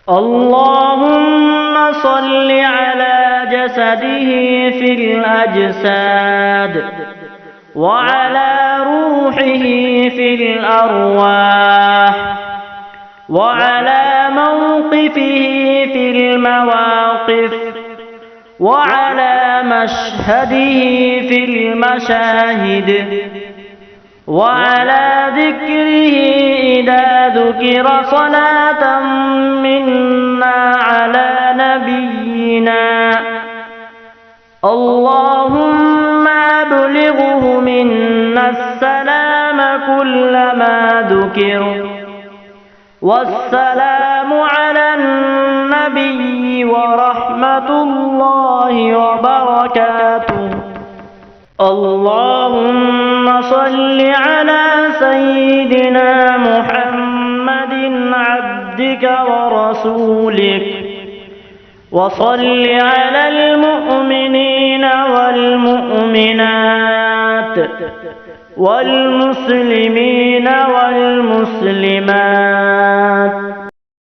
اللهم صل على جسده في الأجساد، وعلى روحه في الأرواح، وعلى موقفه في المواقف، وعلى مشهده في المشاهد، وعلى ذكره إذا ذكر، صلاة منا على نبينا. اللهم أبلغه منا السلام كلما ذكر، والسلام على النبي ورحمة الله وبركاته. اللهم صل على سيدنا محمد عبدك ورسولك، وصل على المؤمنين والمؤمنات والمسلمين والمسلمات